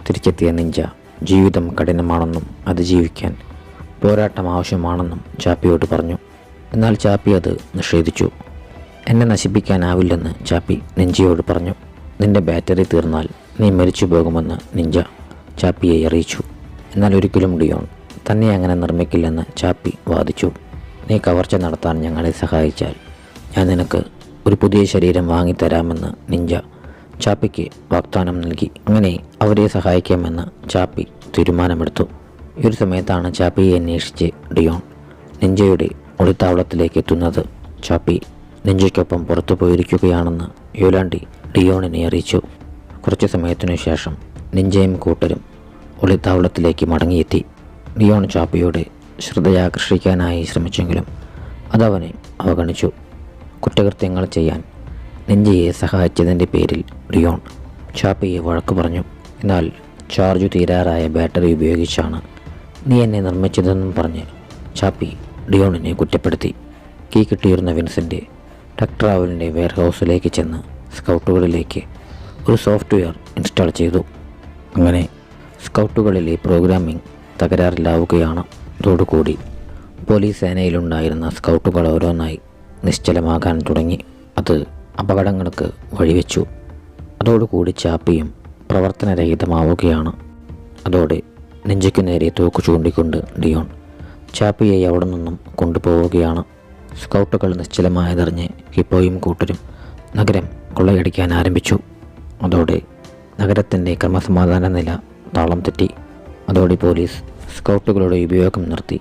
തിരിച്ചെത്തിയ നിഞ്ച ജീവിതം കഠിനമാണെന്നും അതിജീവിക്കാൻ പോരാട്ടം ആവശ്യമാണെന്നും ചാപ്പിയോട് പറഞ്ഞു. എന്നാൽ ചാപ്പി അത് നിഷേധിച്ചു. എന്നെ നശിപ്പിക്കാനാവില്ലെന്ന് ചാപ്പി നിഞ്ചയോട് പറഞ്ഞു. നിന്റെ ബാറ്ററി തീർന്നാൽ നീ മരിച്ചു പോകുമെന്ന് നിഞ്ച ചാപ്പിയെ അറിയിച്ചു. എന്നാൽ ഒരിക്കലും ഡിയോൺ തന്നെ അങ്ങനെ നിർമ്മിക്കില്ലെന്ന് ചാപ്പി വാദിച്ചു. നീ കവർച്ച നടത്താൻ ഞങ്ങളെ സഹായിച്ചാൽ ഞാൻ നിനക്ക് ഒരു പുതിയ ശരീരം വാങ്ങിത്തരാമെന്ന് നിഞ്ച ചാപ്പിക്ക് വാഗ്ദാനം നൽകി. അങ്ങനെ അവരെ സഹായിക്കാമെന്ന് ചാപ്പി തീരുമാനമെടുത്തു. ഈ ഒരു സമയത്താണ് ചാപ്പിയെ അന്വേഷിച്ച് ഡിയോൺ നിഞ്ചയുടെ ഒളിത്താവളത്തിലേക്ക് എത്തുന്നത്. ചാപ്പി നിഞ്ചയ്ക്കൊപ്പം പുറത്തു പോയിരിക്കുകയാണെന്ന് യോലാണ്ടി ഡിയോണിനെ അറിയിച്ചു. കുറച്ചു സമയത്തിനു ശേഷം നിഞ്ചയും കൂട്ടരും ഒളിത്താവളത്തിലേക്ക് മടങ്ങിയെത്തി. ഡിയോൺ ചാപ്പിയുടെ ശ്രദ്ധയാകർഷിക്കാനായി ശ്രമിച്ചെങ്കിലും അതവനെ അവഗണിച്ചു. കുറ്റകൃത്യങ്ങൾ ചെയ്യാൻ നിഞ്ചയെ സഹായിച്ചതിൻ്റെ പേരിൽ ഡിയോൺ ചാപ്പിയെ വഴക്ക് പറഞ്ഞു. എന്നാൽ ചാർജ് തീരാറായ ബാറ്ററി ഉപയോഗിച്ചാണ് നീ എന്നെ നിർമ്മിച്ചതെന്നും പറഞ്ഞ് ചാപ്പി ഡിയോണിനെ കുറ്റപ്പെടുത്തി. കീ കിട്ടിയിരുന്ന വിൻസെൻ്റ് ടെക്ട്രാവലിൻ്റെ വെയർഹൗസിലേക്ക് ചെന്ന് സ്കൗട്ടുകളിലേക്ക് ഒരു സോഫ്റ്റ്വെയർ ഇൻസ്റ്റാൾ ചെയ്തു. അങ്ങനെ സ്കൗട്ടുകളിലെ പ്രോഗ്രാമിംഗ് തകരാറിലാവുകയാണ്. അതോടുകൂടി പോലീസ് സേനയിലുണ്ടായിരുന്ന സ്കൗട്ടുകൾ ഓരോന്നായി നിശ്ചലമാകാൻ തുടങ്ങി. അത് അപകടങ്ങൾക്ക് വഴിവെച്ചു. അതോടുകൂടി ചാപ്പിയും പ്രവർത്തനരഹിതമാവുകയാണ്. അതോടെ നെഞ്ചയ്ക്കു നേരെ തോക്ക് ചൂണ്ടിക്കൊണ്ട് ഡിയോൺ ചാപ്പിയെ അവിടെ നിന്നും കൊണ്ടുപോവുകയാണ്. സ്കൗട്ടുകൾ നിശ്ചലമായതറിഞ്ഞ് ഹിപ്പോയും കൂട്ടരും നഗരം കൊള്ളയടിക്കാൻ ആരംഭിച്ചു. അതോടെ നഗരത്തിൻ്റെ ക്രമസമാധാന നില താളം തെറ്റി. അതോടെ പോലീസ് സ്കൗട്ടുകളുടെ ഉപയോഗം നിർത്തി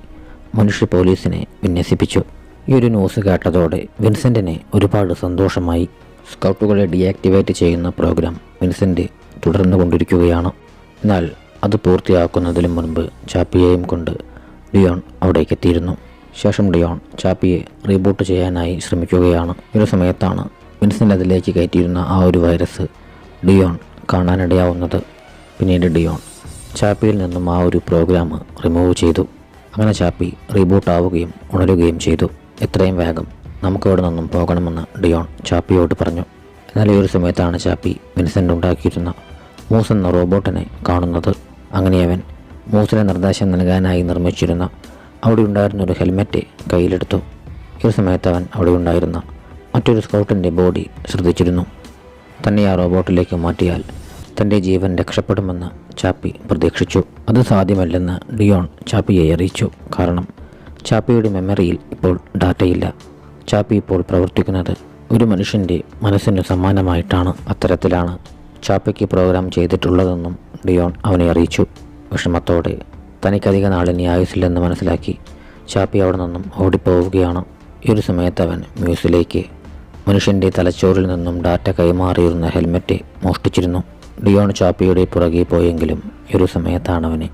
മനുഷ്യ പോലീസിനെ വിന്യസിപ്പിച്ചു. ഈ ഒരു ന്യൂസ് കേട്ടതോടെ വിൻസെൻറ്റിന് ഒരുപാട് സന്തോഷമായി. സ്കൗട്ടുകളെ ഡീആക്ടിവേറ്റ് ചെയ്യുന്ന പ്രോഗ്രാം വിൻസെൻ്റ് തുടർന്നു കൊണ്ടിരിക്കുകയാണ്. എന്നാൽ അത് പൂർത്തിയാക്കുന്നതിന് മുൻപ് ചാപ്പിയെയും കൊണ്ട് ഡിയോൺ അവിടേക്ക് എത്തിയിരുന്നു. ശേഷം ഡിയോൺ ചാപ്പിയെ റീബൂട്ട് ചെയ്യാനായി ശ്രമിക്കുകയാണ്. ഈ ഒരു സമയത്താണ് വിൻസെൻ്റ് അതിലേക്ക് കയറ്റിയിരുന്ന ആ ഒരു വൈറസ് ഡിയോൺ കാണാനിടയാവുന്നത്. പിന്നീട് ഡിയോൺ ചാപ്പിയിൽ നിന്നും ആ ഒരു പ്രോഗ്രാം റിമൂവ് ചെയ്തു. അങ്ങനെ ചാപ്പി റീബൂട്ട് ആവുകയും ഉണരുകയും ചെയ്തു. എത്രയും വേഗം നമുക്കിവിടെ നിന്നും പോകണമെന്ന് ഡിയോൺ ചാപ്പിയോട് പറഞ്ഞു. എന്നാൽ ഈ ഒരു സമയത്താണ് ചാപ്പി വിൻസെൻ്റ് ഉണ്ടാക്കിയിരുന്ന മൂസ് എന്ന റോബോട്ടിനെ കാണുന്നത്. അങ്ങനെ അവൻ മൂസിന് നിർദ്ദേശം നൽകാനായി നിർമ്മിച്ചിരുന്ന അവിടെ ഉണ്ടായിരുന്ന ഒരു ഹെൽമെറ്റ് കയ്യിലെടുത്തു. ഈ ഒരു സമയത്ത് അവൻ അവിടെ ഉണ്ടായിരുന്ന മറ്റൊരു സ്കൗട്ടിൻ്റെ ബോഡി ശ്രദ്ധിച്ചിരുന്നു. തന്നെ ആ റോബോട്ടിലേക്ക് മാറ്റിയാൽ തൻ്റെ ജീവൻ രക്ഷപ്പെടുമെന്ന് ചാപ്പി പ്രതീക്ഷിച്ചു. അത് സാധ്യമല്ലെന്ന് ഡിയോൺ ചാപ്പിയെ അറിയിച്ചു. കാരണം ചാപ്പിയുടെ മെമ്മറിയിൽ ഇപ്പോൾ ഡാറ്റയില്ല. ചാപ്പി ഇപ്പോൾ പ്രവർത്തിക്കുന്നത് ഒരു മനുഷ്യൻ്റെ മനസ്സിന് സമാനമായിട്ടാണ്. അത്തരത്തിലാണ് ചാപ്പിക്ക് പ്രോഗ്രാം ചെയ്തിട്ടുള്ളതെന്നും ഡിയോൺ അവനെ അറിയിച്ചു. വിഷമത്തോടെ തനിക്കധിക നാളിനി ആയുസില്ലെന്ന് മനസ്സിലാക്കി ചാപ്പി അവിടെ നിന്നും ഓടിപ്പോവുകയാണ്. ഈ ഒരു സമയത്ത് അവൻ മ്യൂസിലേക്ക് മനുഷ്യൻ്റെ തലച്ചോറിൽ നിന്നും ഡാറ്റ കൈമാറിയിരുന്ന ഹെൽമെറ്റ് മോഷ്ടിച്ചിരുന്നു. ഡിയോൺ ചാപ്പിയുടെ പുറകെ പോയെങ്കിലും ഈ ഒരു സമയത്താണ് അവന്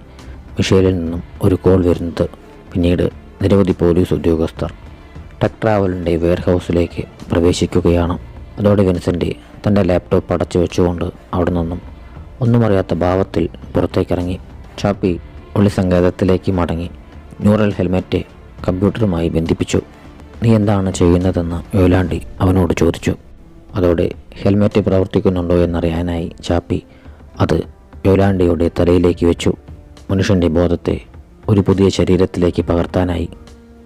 മിഷേലിൽ നിന്നും ഒരു കോൾ വരുന്നത്. പിന്നീട് നിരവധി പോലീസ് ഉദ്യോഗസ്ഥർ ടെക്ട്രാവലിൻ്റെ വെയർഹൗസിലേക്ക് പ്രവേശിക്കുകയാണ്. അതോടെ വിൻസെൻ്റ് തൻ്റെ ലാപ്ടോപ്പ് അടച്ചു വെച്ചുകൊണ്ട് അവിടെ നിന്നും ഒന്നും അറിയാത്ത ഭാവത്തിൽ പുറത്തേക്കിറങ്ങി. ചാപ്പി ഒളിസങ്കേതത്തിലേക്ക് മടങ്ങി ന്യൂറൽ ഹെൽമെറ്റ് കമ്പ്യൂട്ടറുമായി ബന്ധിപ്പിച്ചു. നീ എന്താണ് ചെയ്യുന്നതെന്ന് യോലാണ്ടി അവനോട് ചോദിച്ചു. അതോടെ ഹെൽമെറ്റ് പ്രവർത്തിക്കുന്നുണ്ടോ എന്നറിയാനായി ചാപ്പി അത് യോലാണ്ടിയുടെ തലയിലേക്ക് വെച്ചു. മനുഷ്യൻ്റെ ബോധത്തെ ഒരു പുതിയ ശരീരത്തിലേക്ക് പകർത്താനായി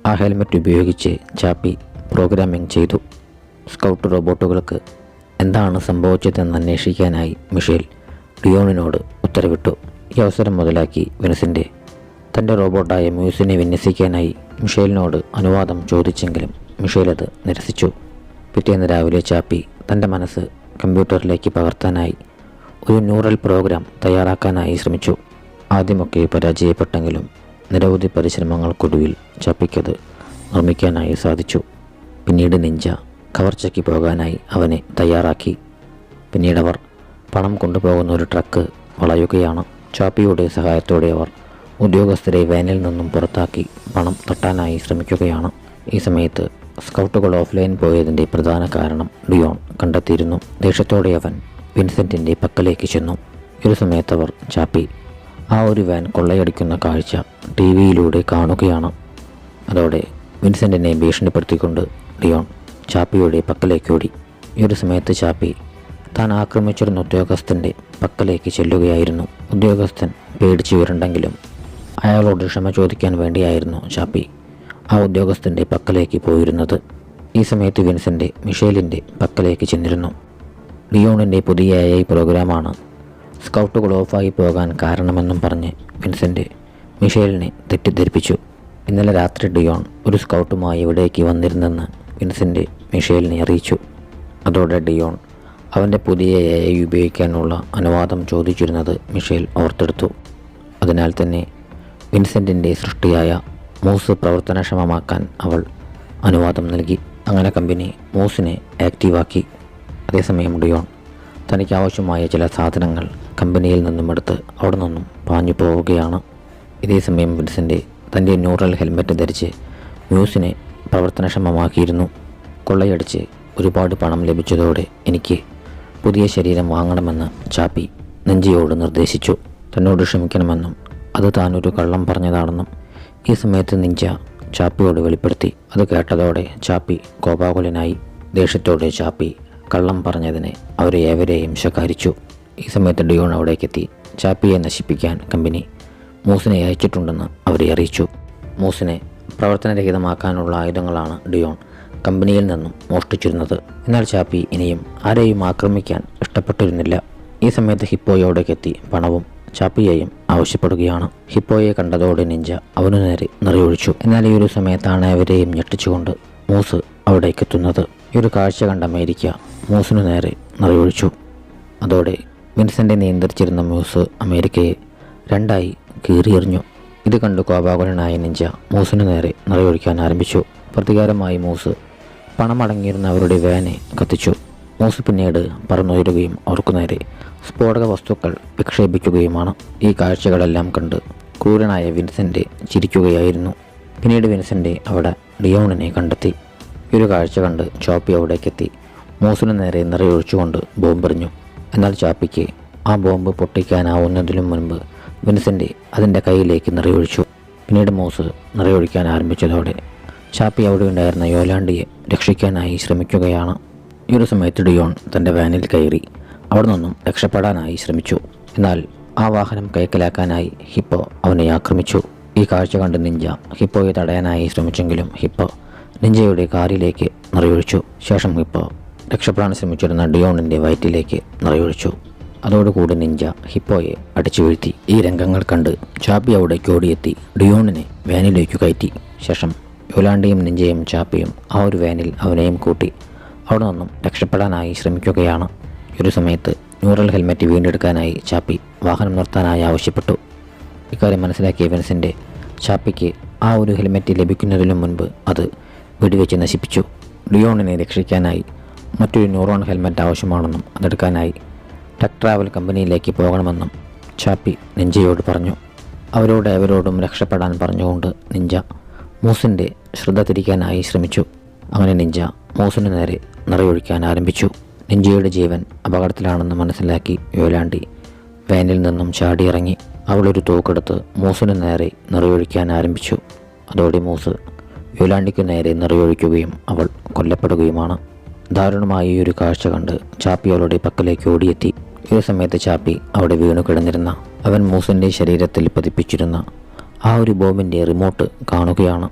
ആ ഹെൽമെറ്റ് ഉപയോഗിച്ച് ചാപ്പി പ്രോഗ്രാമിംഗ് ചെയ്തു. സ്കൗട്ട് റോബോട്ടുകൾക്ക് എന്താണ് സംഭവിച്ചതെന്ന് അന്വേഷിക്കാനായി മിഷേൽ ഡിയോണിനോട് ഉത്തരവിട്ടു. ഈ അവസരം മുതലാക്കി വിൻസെൻ്റ് തൻ്റെ റോബോട്ടായ മ്യൂസിനെ വിന്യസിക്കാനായി മിഷേലിനോട് അനുവാദം ചോദിച്ചെങ്കിലും മിഷേൽ അത് നിരസിച്ചു. പിറ്റേന്ന് രാവിലെ ചാപ്പി തൻ്റെ മനസ്സ് കമ്പ്യൂട്ടറിലേക്ക് പകർത്താനായി ഒരു ന്യൂറൽ പ്രോഗ്രാം തയ്യാറാക്കാനായി ശ്രമിച്ചു. ആദ്യമൊക്കെ പരാജയപ്പെട്ടെങ്കിലും നിരവധി പരിശ്രമങ്ങൾക്കൊടുവിൽ ചാപ്പിക്കത് നിർമ്മിക്കാനായി സാധിച്ചു. പിന്നീട് നിഞ്ച കവർച്ചയ്ക്ക് പോകാനായി അവനെ തയ്യാറാക്കി. പിന്നീടവർ പണം കൊണ്ടുപോകുന്ന ഒരു ട്രക്ക് വളയുകയാണ്. ചാപ്പിയുടെ സഹായത്തോടെ അവർ ഉദ്യോഗസ്ഥരെ വാനിൽ നിന്നും പുറത്താക്കി പണം തട്ടാനായി ശ്രമിക്കുകയാണ്. ഈ സമയത്ത് സ്കൗട്ടുകൾ ഓഫ്ലൈൻ പോയതിൻ്റെ പ്രധാന കാരണം ഡിയോൺ കണ്ടെത്തിയിരുന്നു. ദേഷ്യത്തോടെ അവൻ വിൻസെൻറ്റിൻ്റെ പക്കലേക്ക് ചെന്നു. ഒരു സമയത്തവർ ചാപ്പി ആ ഒരു വാൻ കൊള്ളയടിക്കുന്ന കാഴ്ച ടി വിയിലൂടെ കാണുകയാണ്. അതോടെ വിൻസെൻറ്റിനെ ഭീഷണിപ്പെടുത്തിക്കൊണ്ട് ഡിയോൺ ചാപ്പിയുടെ പക്കലേക്കോടി. ഈ ഒരു സമയത്ത് ചാപ്പി താൻ ആക്രമിച്ചിരുന്ന ഉദ്യോഗസ്ഥൻ്റെ പക്കലേക്ക് ചെല്ലുകയായിരുന്നു. ഉദ്യോഗസ്ഥൻ പേടിച്ചു വിരണ്ടെങ്കിലും അയാളോട് ക്ഷമ ചോദിക്കാൻ വേണ്ടിയായിരുന്നു ചാപ്പി ആ ഉദ്യോഗസ്ഥൻ്റെ പക്കലേക്ക് പോയിരുന്നത്. ഈ സമയത്ത് വിൻസെൻ്റ് മിഷേലിൻ്റെ പക്കലേക്ക് ചെന്നിരുന്നു. ഡിയോണിൻ്റെ പുതിയ AI പ്രോഗ്രാമാണ് സ്കൗട്ടുകൾ ഓഫായി പോകാൻ കാരണമെന്നും പറഞ്ഞ് വിൻസെൻ്റ് മിഷേലിനെ തെറ്റിദ്ധരിപ്പിച്ചു. ഇന്നലെ രാത്രി ഡിയോൺ ഒരു സ്കൗട്ടുമായി ഇവിടേക്ക് വന്നിരുന്നെന്ന് വിൻസെൻ്റ് മിഷേലിനെ അറിയിച്ചു. അതോടെ ഡിയോൺ അവൻ്റെ പുതിയ AI ഉപയോഗിക്കാനുള്ള അനുവാദം ചോദിച്ചിരുന്നത് മിഷേൽ ഓർത്തെടുത്തു. അതിനാൽ തന്നെ വിൻസെൻറ്റിൻ്റെ സൃഷ്ടിയായ മൂസ് പ്രവർത്തനക്ഷമമാക്കാൻ അവൾ അനുവാദം നൽകി. അങ്ങനെ കമ്പനി മൂസിനെ ആക്റ്റീവാക്കി. അതേസമയം ഡിയോൺ തനിക്ക് ആവശ്യമായ ചില സാധനങ്ങൾ കമ്പനിയിൽ നിന്നും എടുത്ത് അവിടെ നിന്നും പാഞ്ഞു പോവുകയാണ്. ഇതേസമയം വിൻസെൻ്റ് തൻ്റെ ന്യൂറൽ ഹെൽമെറ്റ് ധരിച്ച് മ്യൂസിനെ പ്രവർത്തനക്ഷമമാക്കിയിരുന്നു. കൊള്ളയടിച്ച് ഒരുപാട് പണം ലഭിച്ചതോടെ എനിക്ക് പുതിയ ശരീരം വാങ്ങണമെന്ന് ചാപ്പി നെഞ്ചിയോട് നിർദ്ദേശിച്ചു. തന്നോട് ക്ഷമിക്കണമെന്നും അത് താനൊരു കള്ളം പറഞ്ഞതാണെന്നും ഈ സമയത്ത് നിഞ്ച ചാപ്പിയോട് വെളിപ്പെടുത്തി. അത് കേട്ടതോടെ ചാപ്പി കോപാകുലനായി. ദേഷ്യത്തോടെ ചാപ്പി കള്ളം പറഞ്ഞതിനെ അവരെ ഏവരെയും ശകാരിച്ചു. ഈ സമയത്ത് ഡിയോൺ അവിടേക്കെത്തി. ചാപ്പിയെ നശിപ്പിക്കാൻ കമ്പനി മൂസിനെ അയച്ചിട്ടുണ്ടെന്ന് അവരെ അറിയിച്ചു. മൂസിനെ പ്രവർത്തനരഹിതമാക്കാനുള്ള ആയുധങ്ങളാണ് ഡിയോൺ കമ്പനിയിൽ നിന്നും മോഷ്ടിച്ചിരുന്നത്. എന്നാൽ ചാപ്പി ഇനിയും ആരെയും ആക്രമിക്കാൻ ഇഷ്ടപ്പെട്ടിരുന്നില്ല. ഈ സമയത്ത് ഹിപ്പോയെ അവിടേക്കെത്തി പണവും ചാപ്പിയെയും ആവശ്യപ്പെടുകയാണ്. ഹിപ്പോയെ കണ്ടതോടെ നിഞ്ച അവനു നേരെ നിറയൊഴിച്ചു. എന്നാൽ ഈ ഒരു സമയത്താണ് അവരെയും ഞെട്ടിച്ചുകൊണ്ട് മൂസ് അവിടേക്കെത്തുന്നത്. ഈ ഒരു കാഴ്ച കണ്ട അമേരിക്ക മൂസിനു നേരെ നിറയൊഴിച്ചു. അതോടെ വിൻസെൻ്റ് നിയന്ത്രിച്ചിരുന്ന മൂസ് അമേരിക്കയെ രണ്ടായി കീറിയെറിഞ്ഞു. ഇത് കണ്ട് കോപാകുലനായ നിഞ്ച മൂസിനു നേരെ നിറയൊഴിക്കാൻ ആരംഭിച്ചു. പ്രതികാരമായി മൂസ് പണമടങ്ങിയിരുന്ന അവരുടെ വാനെ കത്തിച്ചു. മൂസ് പിന്നീട് പറന്നുയരുകയും അവർക്കു നേരെ സ്ഫോടക വസ്തുക്കൾ വിക്ഷേപിക്കുകയുമാണ്. ഈ കാഴ്ചകളെല്ലാം കണ്ട് ക്രൂരനായ വിൻസെൻ്റ് ചിരിക്കുകയായിരുന്നു. പിന്നീട് വിൻസെൻ്റ് അവിടെ ഡിയോണിനെ കണ്ടെത്തി. ഈ ഒരു കാഴ്ച കണ്ട് ചാപ്പി അവിടേക്കെത്തി മൂസിനു നേരെ നിറയൊഴിച്ചുകൊണ്ട് ബോംബെറിഞ്ഞു. എന്നാൽ ചാപ്പിക്ക് ആ ബോംബ് പൊട്ടിക്കാനാവുന്നതിലും മുൻപ് വിൻസെൻ്റ് അതിൻ്റെ കയ്യിലേക്ക് നിറയൊഴിച്ചു. പിന്നീട് മൂസ് നിറയൊഴിക്കാൻ ആരംഭിച്ചതോടെ ചാപ്പി അവിടെ ഉണ്ടായിരുന്ന യോലാണ്ടിയെ രക്ഷിക്കാനായി ശ്രമിക്കുകയാണ്. ഈ ഒരു സമയത്ത് ഡിയോൺ തൻ്റെ വാനിൽ കയറി അവിടെ നിന്നും രക്ഷപ്പെടാനായി ശ്രമിച്ചു. എന്നാൽ ആ വാഹനം കൈക്കലാക്കാനായി ഹിപ്പോ അവനെ ആക്രമിച്ചു. ഈ കാഴ്ച കണ്ട് നിഞ്ച ഹിപ്പോയെ തടയാനായി ശ്രമിച്ചെങ്കിലും ഹിപ്പോ നിഞ്ചയുടെ കാറിലേക്ക് നിറയൊഴിച്ചു. ശേഷം ഹിപ്പോ രക്ഷപ്പെടാൻ ശ്രമിച്ചിരുന്ന ഡിയോണിൻ്റെ വയറ്റിലേക്ക് നിറയൊഴിച്ചു. അതോടുകൂടി നിഞ്ച ഹിപ്പോയെ അടിച്ചു വീഴ്ത്തി. ഈ രംഗങ്ങൾ കണ്ട് ചാപ്പി അവിടേക്ക് ഓടിയെത്തി ഡിയോണിനെ വാനിലേക്ക് കയറ്റി. ശേഷം യോലാണ്ടിയും നിഞ്ചയും ചാപ്പിയും ആ ഒരു വാനിൽ അവനെയും കൂട്ടി അവിടെ നിന്നും രക്ഷപ്പെടാനായി ശ്രമിക്കുകയാണ്. ഒരു സമയത്ത് ന്യൂറൽ ഹെൽമെറ്റ് വീണ്ടെടുക്കാനായി ചാപ്പി വാഹനം നിർത്താനായി ആവശ്യപ്പെട്ടു. ഇക്കാര്യം മനസ്സിലാക്കിയ വിൻസെൻ്റ് ചാപ്പിക്ക് ആ ഒരു ഹെൽമെറ്റ് ലഭിക്കുന്നതിനു മുൻപ് അത് വെടിവെച്ച് നശിപ്പിച്ചു. ഡിയോണിനെ രക്ഷിക്കാനായി മറ്റൊരു ന്യൂറോൺ ഹെൽമെറ്റ് ആവശ്യമാണെന്നും അതെടുക്കാനായി ടെക് ട്രാവൽ കമ്പനിയിലേക്ക് പോകണമെന്നും ചാപ്പി നിഞ്ചയോട് പറഞ്ഞു. അവരോടും രക്ഷപ്പെടാൻ പറഞ്ഞുകൊണ്ട് നിഞ്ച മൂസിൻ്റെ ശ്രദ്ധ തിരിക്കാനായി ശ്രമിച്ചു. അങ്ങനെ നിഞ്ച മൂസിന് നേരെ നിറയൊഴിക്കാൻ ആരംഭിച്ചു. നിഞ്ചയുടെ ജീവൻ അപകടത്തിലാണെന്ന് മനസ്സിലാക്കി യോലാണ്ടി വാനിൽ നിന്നും ചാടിയിറങ്ങി. അവളൊരു തോക്കെടുത്ത് മൂസിന് നേരെ നിറയൊഴിക്കാൻ ആരംഭിച്ചു. അതോടെ മൂസ് യോലാണ്ടിക്ക് നേരെ നിറയൊഴിക്കുകയും അവൾ കൊല്ലപ്പെടുകയുമാണ്. ദാരുണമായ ഈ ഒരു കാഴ്ച കണ്ട് ചാപ്പി അവളുടെ പക്കലേക്ക് ഓടിയെത്തി. ഈ സമയത്ത് ചാപ്പി അവിടെ വീണു കിടന്നിരുന്ന അവൻ മൂസിൻ്റെ ശരീരത്തിൽ പതിപ്പിച്ചിരുന്ന ആ ഒരു ബോംബിൻ്റെ റിമോട്ട് കാണുകയാണ്.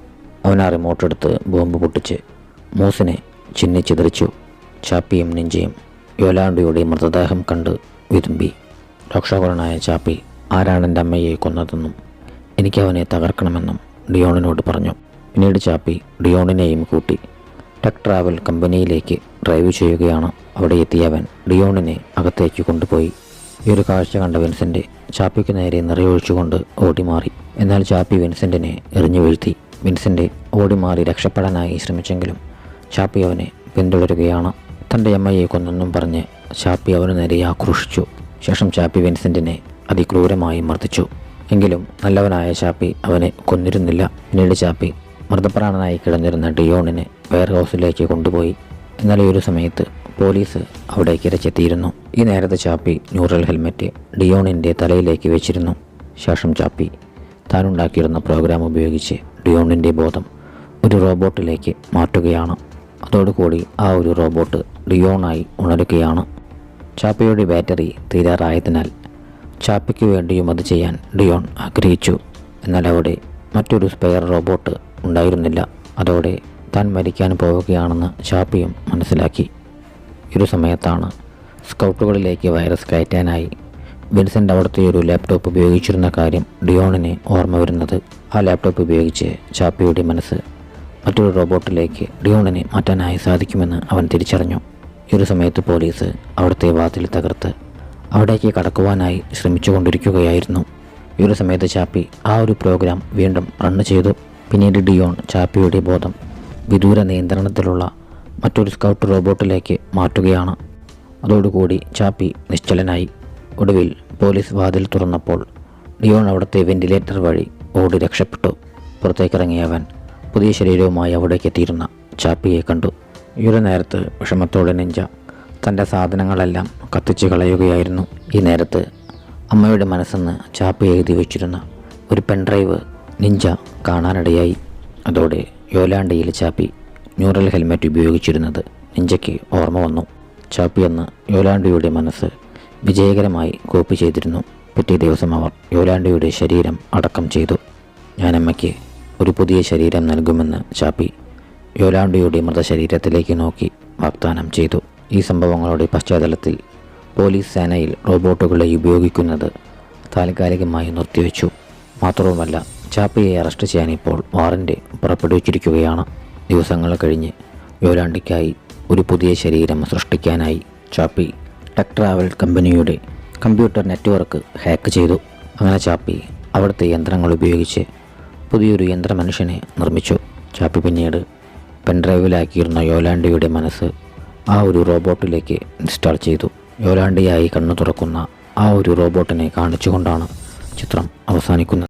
അവൻ ആ റിമോട്ട് എടുത്ത് ബോംബ് പൊട്ടിച്ച് മൂസിനെ ചിന്നിച്ചിതറിച്ചു. ചാപ്പിയും നിഞ്ചയും യോലാണ്ടിയുടെ മൃതദേഹം കണ്ട് വിതുമ്പി. രക്ഷാകുലനായ ചാപ്പി ആരാണ് എൻ്റെ അമ്മയെ കൊന്നതെന്നും എനിക്കവനെ തകർക്കണമെന്നും ഡിയോണിനോട് പറഞ്ഞു. പിന്നീട് ചാപ്പി ഡിയോണിനെയും കൂട്ടി ടെക് ട്രാവൽ കമ്പനിയിലേക്ക് ഡ്രൈവ് ചെയ്യുകയാണ്. അവിടെ എത്തിയ അവൻ ഡിയോണിനെ അകത്തേക്ക് കൊണ്ടുപോയി. ഈ ഒരു കാഴ്ച കണ്ട വിൻസെൻ്റ് ചാപ്പിക്ക് നേരെ നിറയൊഴിച്ചുകൊണ്ട് ഓടിമാറി. എന്നാൽ ചാപ്പി വിൻസെൻറ്റിനെ എറിഞ്ഞു വീഴ്ത്തി. വിൻസെൻ്റ് ഓടിമാറി രക്ഷപ്പെടാനായി ശ്രമിച്ചെങ്കിലും ചാപ്പി അവനെ പിന്തുടരുകയാണ്. തൻ്റെ അമ്മയെ കൊന്നെന്നും പറഞ്ഞ് ചാപ്പി അവന് നേരെ ആക്രോശിച്ചു. ശേഷം ചാപ്പി വിൻസെൻറ്റിനെ അതിക്രൂരമായി മർദ്ദിച്ചു. എങ്കിലും നല്ലവനായ ചാപ്പി അവനെ കൊന്നിരുന്നില്ല. പിന്നീട് ചാപ്പി മർദ്ദപ്രാണനായി കിടന്നിരുന്ന ഡിയോണിനെ വെയർ ഹൗസിലേക്ക് കൊണ്ടുപോയി. എന്നാൽ ഈ ഒരു സമയത്ത് പോലീസ് അവിടേക്ക് ഇരച്ചെത്തിയിരുന്നു. ഈ നേരത്തെ ചാപ്പി ന്യൂറൽ ഹെൽമെറ്റ് ഡിയോണിൻ്റെ തലയിലേക്ക് വെച്ചിരുന്നു. ശേഷം ചാപ്പി താനുണ്ടാക്കിയിരുന്ന പ്രോഗ്രാം ഉപയോഗിച്ച് ഡിയോണിൻ്റെ ബോധം ഒരു റോബോട്ടിലേക്ക് മാറ്റുകയാണ്. അതോടുകൂടി ആ ഒരു റോബോട്ട് ഡിയോണായി ഉണരുകയാണ്. ചാപ്പിയുടെ ബാറ്ററി തീരാറായതിനാൽ ചാപ്പിക്ക് വേണ്ടിയും അത് ചെയ്യാൻ ഡിയോൺ ആഗ്രഹിച്ചു. എന്നാൽ അവിടെ മറ്റൊരു സ്പെയർ റോബോട്ട് ഉണ്ടായിരുന്നില്ല. അതോടെ താൻ മരിക്കാൻ പോവുകയാണെന്ന് ചാപ്പിയും മനസ്സിലാക്കി. ഒരു സമയത്താണ് സ്കൗട്ടുകളിലേക്ക് വൈറസ് കയറ്റാനായി വിൻസെൻ്റ് അവിടുത്തെ ഒരു ലാപ്ടോപ്പ് ഉപയോഗിച്ചിരുന്ന കാര്യം ഡിയോണിന് ഓർമ്മ വരുന്നത്. ആ ലാപ്ടോപ്പ് ഉപയോഗിച്ച് ചാപ്പിയുടെ മനസ്സ് മറ്റൊരു റോബോട്ടിലേക്ക് ഡിയോണിനെ മാറ്റാനായി സാധിക്കുമെന്ന് അവൻ തിരിച്ചറിഞ്ഞു. ഈ ഒരു സമയത്ത് പോലീസ് അവിടുത്തെ വാതിൽ തകർത്ത് അവിടേക്ക് കടക്കുവാനായി ശ്രമിച്ചുകൊണ്ടിരിക്കുകയായിരുന്നു. ഈ ഒരു സമയത്ത് ചാപ്പി ആ ഒരു പ്രോഗ്രാം വീണ്ടും റണ്ണ് ചെയ്തു. പിന്നീട് ഡിയോൺ ചാപ്പിയുടെ ബോധം വിദൂര നിയന്ത്രണത്തിലുള്ള മറ്റൊരു സ്കൗട്ട് റോബോട്ടിലേക്ക് മാറ്റുകയാണ്. അതോടുകൂടി ചാപ്പി നിശ്ചലനായി. ഒടുവിൽ പോലീസ് വാതിൽ തുറന്നപ്പോൾ ഡിയോൺ അവിടുത്തെ വെന്റിലേറ്റർ വഴി ഓടി രക്ഷപ്പെട്ടു. പുറത്തേക്കിറങ്ങിയവൻ പുതിയ ശരീരവുമായി അവിടേക്ക് എത്തിയിരുന്ന ചാപ്പിയെ കണ്ടു. ഈ ഒരു നേരത്ത് വിഷമത്തോടെ നിഞ്ച തൻ്റെ സാധനങ്ങളെല്ലാം കത്തിച്ച് കളയുകയായിരുന്നു. ഈ നേരത്ത് അമ്മയുടെ മനസ്സെന്ന് ചാപ്പി എഴുതി വച്ചിരുന്ന ഒരു പെൻഡ്രൈവ് നിഞ്ച കാണാനിടയായി. അതോടെ യോലാണ്ടയിൽ ചാപ്പി ന്യൂറൽ ഹെൽമെറ്റ് ഉപയോഗിച്ചിരുന്നത് നിഞ്ചയ്ക്ക് ഓർമ്മ വന്നു. ചാപ്പി എന്ന യോലാണ്ടയുടെ മനസ്സ് വിജയകരമായി കോപ്പി ചെയ്തിരുന്നു. പിറ്റേ ദിവസം അവർ യോലാണ്ടയുടെ ശരീരം അടക്കം ചെയ്തു. ഞാനമ്മയ്ക്ക് ഒരു പുതിയ ശരീരം നൽകുമെന്ന് ചാപ്പി യോലാണ്ടയുടെ മൃതശരീരത്തിലേക്ക് നോക്കി വാഗ്ദാനം ചെയ്തു. ഈ സംഭവങ്ങളുടെ പശ്ചാത്തലത്തിൽ പോലീസ് സേനയിൽ റോബോട്ടുകളെ ഉപയോഗിക്കുന്നത് താൽക്കാലികമായി നിർത്തിവെച്ചു. മാത്രവുമല്ല, ചാപ്പിയെ അറസ്റ്റ് ചെയ്യാൻ ഇപ്പോൾ വാറന്റ് പുറപ്പെടുവിച്ചിരിക്കുകയാണ്. ദിവസങ്ങൾ കഴിഞ്ഞ് യോലാണ്ടിക്കായി ഒരു പുതിയ ശരീരം സൃഷ്ടിക്കാനായി ചാപ്പി ടെക് ട്രാവൽ കമ്പനിയുടെ കമ്പ്യൂട്ടർ നെറ്റ്വർക്ക് ഹാക്ക് ചെയ്തു. അങ്ങനെ ചാപ്പി അവിടുത്തെ യന്ത്രങ്ങൾ ഉപയോഗിച്ച് പുതിയൊരു യന്ത്രമനുഷ്യനെ നിർമ്മിച്ചു. ചാപ്പി പിന്നീട് പെൻഡ്രൈവിലാക്കിയിരുന്ന യോലാണ്ടിയുടെ മനസ്സ് ആ ഒരു റോബോട്ടിലേക്ക് ഇൻസ്റ്റാൾ ചെയ്തു. യോലാണ്ടിയായി കണ്ണു തുറക്കുന്ന ആ ഒരു റോബോട്ടിനെ കാണിച്ചുകൊണ്ടാണ് ചിത്രം അവസാനിക്കുന്നത്.